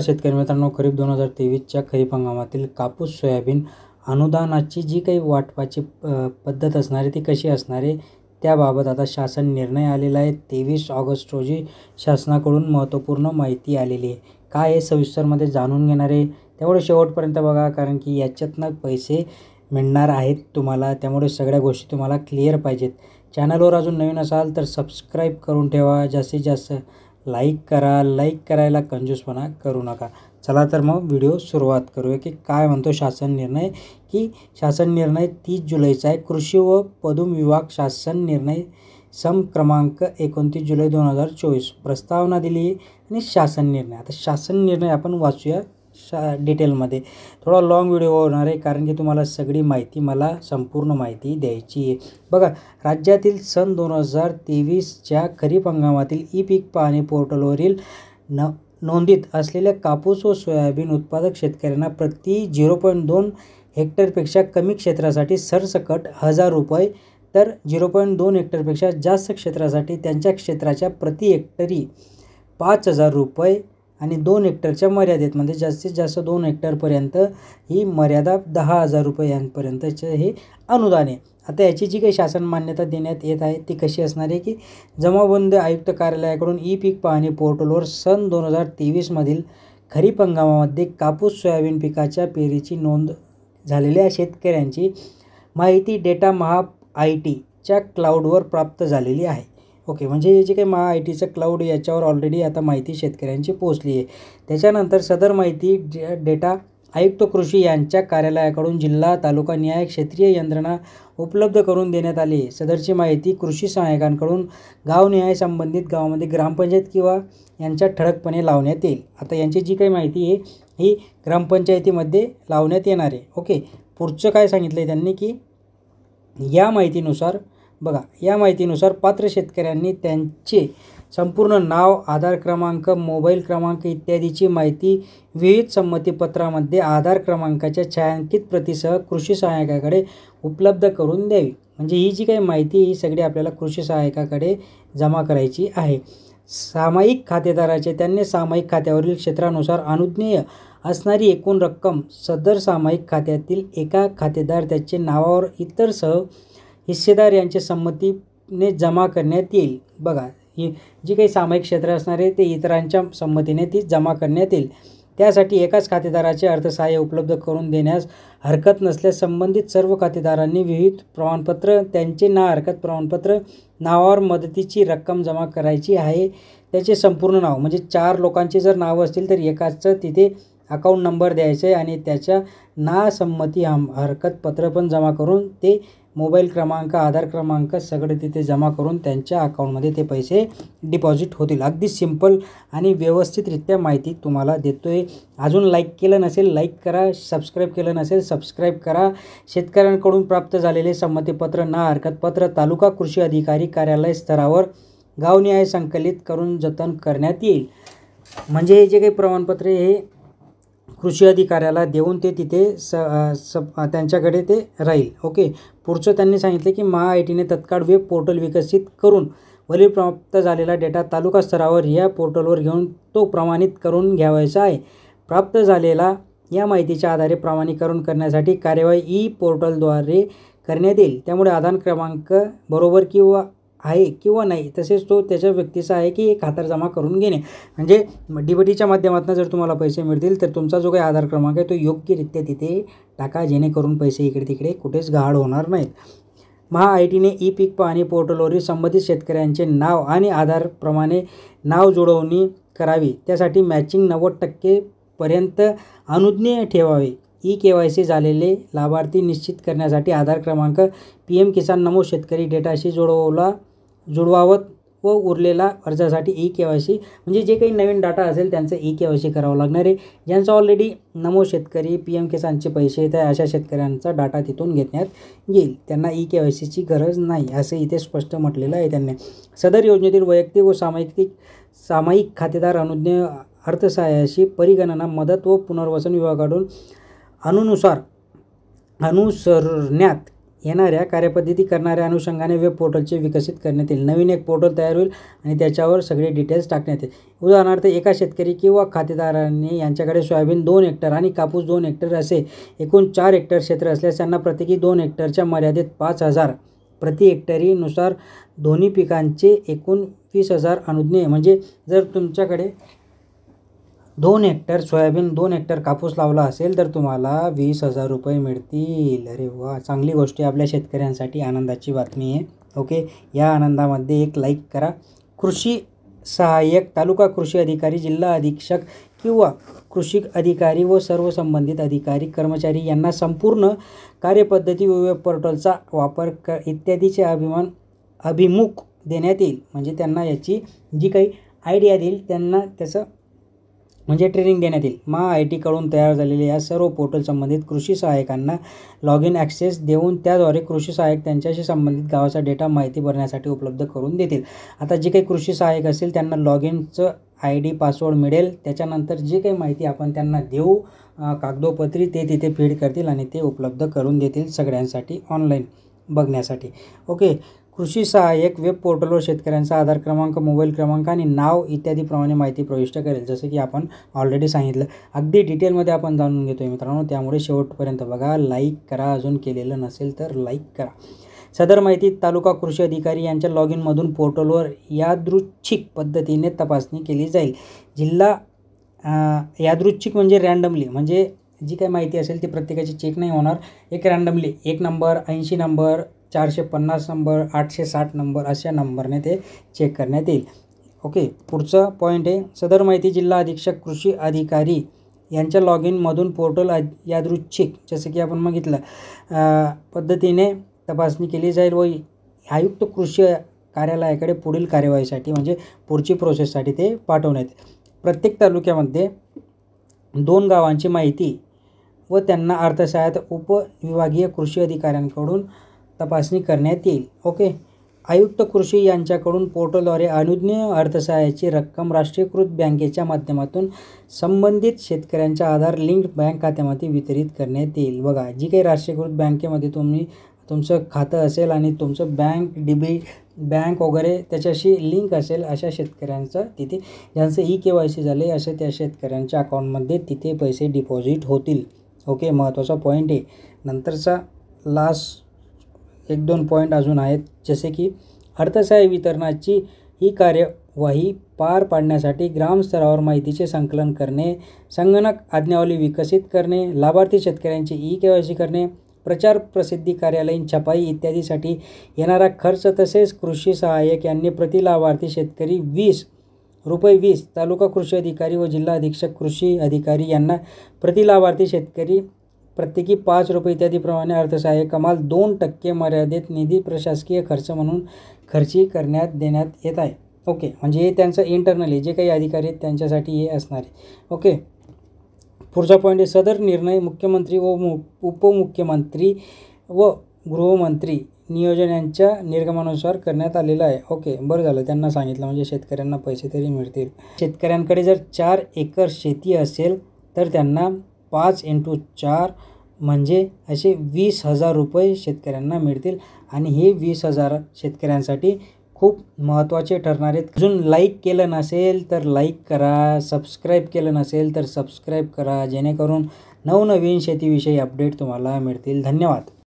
शेतकरी मित्रांनो, खरीप 2023च्या खरीप हंगामातील कापूस सोयाबीन अनुदानाची जी काही वाटपाची पद्धत असणार आहे ती कशी असणार आहे त्याबाबत आता शासन निर्णय आलेला आहे। 23 ऑगस्ट रोजी शासनाकडून महत्त्वपूर्ण माहिती आलेली आहे। काय आहे सविस्तरमध्ये जाणून घेणार आहे, त्यामुळे शेवटपर्यंत बघा, कारण की याच्यातनं पैसे मिळणार आहेत तुम्हाला, त्यामुळे सगळ्या गोष्टी तुम्हाला क्लिअर पाहिजेत। चॅनलवर अजून नवीन असाल तर सबस्क्राईब करून ठेवा, जास्तीत जास्त लाईक करा, लाईक करायला कंजूसपणा करू नका। चला तर मग व्हिडिओ सुरुवात करूया की काय म्हणतो शासन निर्णय। की शासन निर्णय 30 जुलैचा आहे। कृषी व पदुम विभाग शासन निर्णय सम क्रमांक 29 जुलै 2024 प्रस्तावना दिली आणि शासन निर्णय। आता शासन निर्णय आपण वाचूया डिटेलमध्ये। थोडा लॉंग व्हिडिओ होणार आहे कारण की तुम्हाला सगळी माहिती, मला संपूर्ण माहिती द्यायची आहे। बघा, राज्यातील सन 2023च्या खरीप हंगामातील ई पीक पाहणी पोर्टलवरील नोंदीत असलेल्या कापूस व सोयाबीन उत्पादक शेतकऱ्यांना प्रति 0.2 हेक्टरपेक्षा कमी क्षेत्रासाठी सरसकट 1000 रुपये, तर 0.2 हेक्टरपेक्षा जास्त क्षेत्रासाठी त्यांच्या क्षेत्राच्या प्रति हेक्टरी 5000 रुपये आणि 2 हेक्टरच्या मर्यादेत, म्हणजे जास्तीत जास्त 2 हेक्टरपर्यंत ही मर्यादा 10,000 रुपये यांपर्यंतचे हे अनुदान आहे। आता याची जी काही शासन मान्यता देण्यात येत आहे ती कशी असणार आहे की जमाबंदी आयुक्त कार्यालयाकडून ई पीक पाहणी पोर्टलवर सन 2023मधील खरीप हंगामामध्ये कापूस सोयाबीन पिकाच्या पेरीची नोंद झालेल्या शेतकऱ्यांची माहिती डेटा महा-आय-टीच्या क्लाउडवर प्राप्त झालेली आहे। ओके, म्हणजे हे जे काही महा-आय-टीचं क्लाउड याच्यावर ऑलरेडी आता माहिती शेतकऱ्यांची पोहोचली आहे। त्याच्यानंतर सदर माहिती डेटा आयुक्त कृषी यांच्या कार्यालयाकडून जिल्हा, तालुका निहाय क्षेत्रीय यंत्रणा उपलब्ध करून देण्यात आली आहे। सदरची माहिती कृषी सहाय्यकांकडून गावनिहाय संबंधित गावामध्ये ग्रामपंचायत किंवा यांच्या ठळकपणे लावण्यात येईल। आता यांची जी काही माहिती आहे ही ग्रामपंचायतीमध्ये लावण्यात येणार आहे। ओके, पुढचं काय सांगितलं आहे त्यांनी की या माहितीनुसार बघा, या माहितीनुसार पात्र शेतकऱ्यांनी त्यांचे संपूर्ण नाव, आधार क्रमांक, मोबाईल क्रमांक इत्यादीची माहिती विहित संमतीपत्रामध्ये आधार क्रमांकाच्या छायांकित प्रतीसह कृषी सहाय्यकाकडे उपलब्ध करून द्यावी। म्हणजे ही जी काही माहिती ही सगळी आपल्याला कृषी सहाय्यकाकडे जमा करायची आहे। सामायिक खातेदाराचे त्यांनी सामायिक खात्यावरील क्षेत्रानुसार अनुज्ञेय असणारी एकूण रक्कम सदर सामायिक खात्यातील एका खातेदार त्याचे नावावर इतरसह हिस्सेदार यांच्या संमतीने जमा करण्यात येईल। बघा, ही जी काही सामायिक क्षेत्र असणार आहे ते इतरांच्या संमतीने ती जमा करण्यात येईल। त्यासाठी एकाच खातेदाराचे अर्थसहाय्य उपलब्ध करून देण्यास हरकत नसल्यास संबंधित सर्व खातेदारांनी विहित प्रमाणपत्र, त्यांचे ना हरकत प्रमाणपत्र, नावावर मदतीची रक्कम जमा करायची आहे, त्याचे संपूर्ण नाव, म्हणजे 4 लोकांचे जर नाव असतील तर एकाचं तिथे अकाउंट नंबर द्यायचं आहे आणि त्याच्या ना संमती हरकत पत्र पण जमा करून ते मोबाईल क्रमांक, आधार क्रमांक सगळे तिथे जमा करून त्यांच्या अकाउंटमध्ये ते पैसे डिपॉझिट होतील। अगदी सिंपल आणि व्यवस्थितरित्या माहिती तुम्हाला देतोय। अजून लाईक केलं नसेल लाईक करा, सबस्क्राईब केलं नसेल सबस्क्राईब करा। शेतकऱ्यांकडून प्राप्त झालेले संमतीपत्र, ना हरकत पत्र तालुका कृषी अधिकारी कार्यालय स्तरावर गावनिहाय संकलित करून जतन करण्यात येईल। म्हणजे हे जे काही प्रमाणपत्र हे कृषी अधिकाऱ्याला देऊन ते तिथे त्यांच्याकडे ते राहील। ओके, पुढचं त्यांनी सांगितले की महा-आय-टीने तत्काळ वेब पोर्टल विकसित करून वरील प्राप्त झालेला डेटा तालुका स्तरावर या पोर्टलवर घेऊन तो प्रमाणित करून घ्यावायचा आहे। प्राप्त झालेला या माहितीच्या आधारे प्रमाणीकरण करण्यासाठी कार्यवाही ई पोर्टलद्वारे करण्यात येईल। त्यामुळे आधार क्रमांक बरोबर किंवा आहे किंवा नाही, तसेच तो त्याच्या व्यक्तीचा आहे की खातर जमा करून घेणे। म्हणजे डीबीटीच्या माध्यमातून जर तुम्हाला पैसे मिळतील तर तुमचा जो काही आधार क्रमांक आहे तो योग्यरित्या तिथे टाका, जेणेकरून पैसे इकडे तिकडे कुठेच गहाळ होणार नाहीत। महा-आय-टीने ई पीक पाहणी पोर्टलवरील संबंधित शेतकऱ्यांचे नाव आणि आधारप्रमाणे नाव जुळवणी करावी। त्यासाठी मॅचिंग 90% पर्यंत अनुज्ञेय ठेवावे। ई KYC झालेले लाभार्थी निश्चित करण्यासाठी आधार क्रमांक PM किसान नमो शेतकरी डेटाशी जुळवावत व उरलेला अर्जासाठी ई KYC, म्हणजे जे काही नवीन डाटा असेल त्यांचं ई KYC करावं लागणार आहे। ज्यांचा ऑलरेडी नमो शेतकरी, PM किसानचे पैसे येत आहे अशा शेतकऱ्यांचा डाटा तिथून घेण्यात येईल, त्यांना ई KYCची गरज नाही असं इथे स्पष्ट म्हटलेलं आहे त्यांनी। सदर योजनेतील वैयक्तिक व सामायिक खातेदार अनुज्ञेय अर्थसहाय्याची परिगणना मदत व पुनर्वसन विभागाकडून अनुसरण्यात येणाऱ्या कार्यपद्धती करणाऱ्या अनुषंगाने वेब पोर्टलचे विकसित करण्यात येईल. नवीन एक पोर्टल तयार होईल आणि त्याच्यावर सगळे डिटेल्स टाकण्यात येईल. उदाहरणार्थ एका शेतकरी किंवा खातेदारांनी यांच्याकडे सोयाबीन 2 हेक्टर आणि कापूस 2 हेक्टर असे एकूण 4 हेक्टर क्षेत्र असल्यास त्यांना प्रत्येकी 2 हेक्टरच्या मर्यादेत 5,000 प्रति हेक्टरी नुसार दोन्ही पिकांचे एकूण 20,000 अनुज्ञेय. म्हणजे जर तुमच्याकडे 2 हेक्टर सोयाबीन 2 हेक्टर कापूस लावला असेल तर तुम्हाला 20,000 रुपये मिळतील. अरे वा, चांगली गोष्ट आहे. आपल्या शेतकऱ्यांसाठी आनंदाची बातमी आहे. ओके, या आनंदामध्ये एक लाईक करा. कृषी सहाय्यक, तालुका कृषी अधिकारी, जिल्हा अधीक्षक किंवा कृषी अधिकारी व सर्व संबंधित अधिकारी कर्मचारी यांना संपूर्ण कार्यपद्धती व वेब पोर्टलचा वापर इत्यादीचे अभिमुख देण्यात येईल. म्हणजे त्यांना याची जी काही आयडिया देईल त्यांना त्याचं म्हणजे ट्रेनिंग देण्यात येईल. MAHAIT तयार झालेले या सर्व पोर्टल संबंधित कृषी सहाय्यकांना लॉग इन ॲक्सेस देऊन त्याद्वारे कृषी सहाय्यक त्यांच्याशी संबंधित गावाचा डेटा माहिती भरण्यासाठी उपलब्ध करून देतील. आता जे काही कृषी सहाय्यक असेल त्यांना लॉग इनचं ID पासवर्ड मिळेल. त्याच्यानंतर जे काही माहिती आपण त्यांना देऊ कागदोपत्री ते तिथे फीड करतील आणि ते उपलब्ध करून देतील सगळ्यांसाठी ऑनलाईन बघण्यासाठी. ओके, कृषी सहाय्यक वेब पोर्टलवर शेतकऱ्यांचा आधार क्रमांक, मोबाईल क्रमांक आणि नाव इत्यादीप्रमाणे माहिती प्रविष्ट करेल. जसं की आपण ऑलरेडी सांगितलं, अगदी डिटेलमध्ये आपण जाणून घेतोय मित्रांनो. त्यामुळे शेवटपर्यंत बघा, लाईक करा. अजून केलेलं नसेल तर लाईक करा. सदर माहिती तालुका कृषी अधिकारी यांच्या लॉग इनमधून पोर्टलवर यादृच्छिक पद्धतीने तपासणी केली जाईल. जिल्हा यादृच्छिक म्हणजे रँडमली, म्हणजे जी काही माहिती असेल ती प्रत्येकाची चेक नाही होणार. एक randomly 1 number, 80 number, 450 number, 860 number अशा नंबरने ते चेक करण्यात येईल. ओके, पुढचा पॉईंट आहे, सदर माहिती जिल्हा अधीक्षक कृषी अधिकारी यांच्या लॉग इनमधून पोर्टल यादृच्छिक, जसं की आपण बघितलं पद्धतीने तपासणी केली जाईल व आयुक्त कृषी कार्यालयाकडे पुढील कार्यवाहीसाठी म्हणजे पुढची प्रोसेससाठी ते पाठवण्यात येईल. प्रत्येक तालुक्यामध्ये 2 गावांची माहिती व त्यांना अर्थसहाय्यता उपविभागीय कृषी अधिकाऱ्यांकडून तपासणी करण्यात येईल. ओके, आयुक्त कृषी यांच्याकडून पोर्टलद्वारे अनुज्ञेय अर्थसहाय्याची रक्कम राष्ट्रीयकृत बँकेच्या माध्यमातून संबंधित शेतकऱ्यांच्या आधार लिंक्ड बँक खात्यामध्ये वितरित करण्यात येईल. बघा, जी काही राष्ट्रीयकृत बँकेमध्ये तुमचं खातं असेल आणि तुमचं बँक वगैरे त्याच्याशी लिंक असेल अशा शेतकऱ्यांचं तिथे, ज्यांचं EKYC झाले असे त्या शेतकऱ्यांच्या अकाउंटमध्ये तिथे पैसे डिपॉझिट होतील. ओके, महत्त्वाचा पॉईंट आहे. नंतरचा लास्ट 1-2 पॉईंट अजून आहेत, जसे की अर्थसहाय्य वितरणाची ही कार्यवाही पार पाडण्यासाठी ग्रामस्तरावर माहितीचे संकलन करणे, संगणक आज्ञावली विकसित करणे, लाभार्थी शेतकऱ्यांचे EKYC करणे, प्रचार प्रसिद्धी कार्यालयीन छपाई इत्यादीसाठी येणारा खर्च, तसेच कृषी सहाय्यक यांनी प्रति लाभार्थी शेतकरी ₹20 तालुका कृषी अधिकारी व जिल्हा अधीक्षक कृषी अधिकारी यांना प्रति लाभार्थी शेतकरी प्रत्येकी ₹5 इत्यादीप्रमाणे अर्थसहाय्य कमाल 2% मर्यादेत निधी प्रशासकीय खर्च म्हणून खर्ची करण्यात देण्यात येत आहे. ओके, म्हणजे हे त्यांचं इंटरनली जे काही अधिकारी आहेत त्यांच्यासाठी हे असणार आहे. ओके, पुढचा पॉईंट आहे, सदर निर्णय मुख्यमंत्री व उपमुख्यमंत्री व गृहमंत्री नियोजन यांच्या निर्गमनानुसार करण्यात आलेला आहे. ओके, बरं झालं त्यांना सांगितलं, म्हणजे शेतकऱ्यांना पैसे तरी मिळतील. शेतकऱ्यांकडे जर 4 एकर शेती असेल तर त्यांना 5x4 म्हणजे असे 20,000 रुपये शेतकऱ्यांना मिळतील आणि हे 20,000 शेतकऱ्यांसाठी खूप महत्त्वाचे ठरणार आहेत. अजून लाईक केलं नसेल तर लाईक करा, सबस्क्राईब केलं नसेल तर सबस्क्राईब करा, जेणेकरून नवनवीन शेतीविषयी अपडेट तुम्हाला मिळतील. धन्यवाद.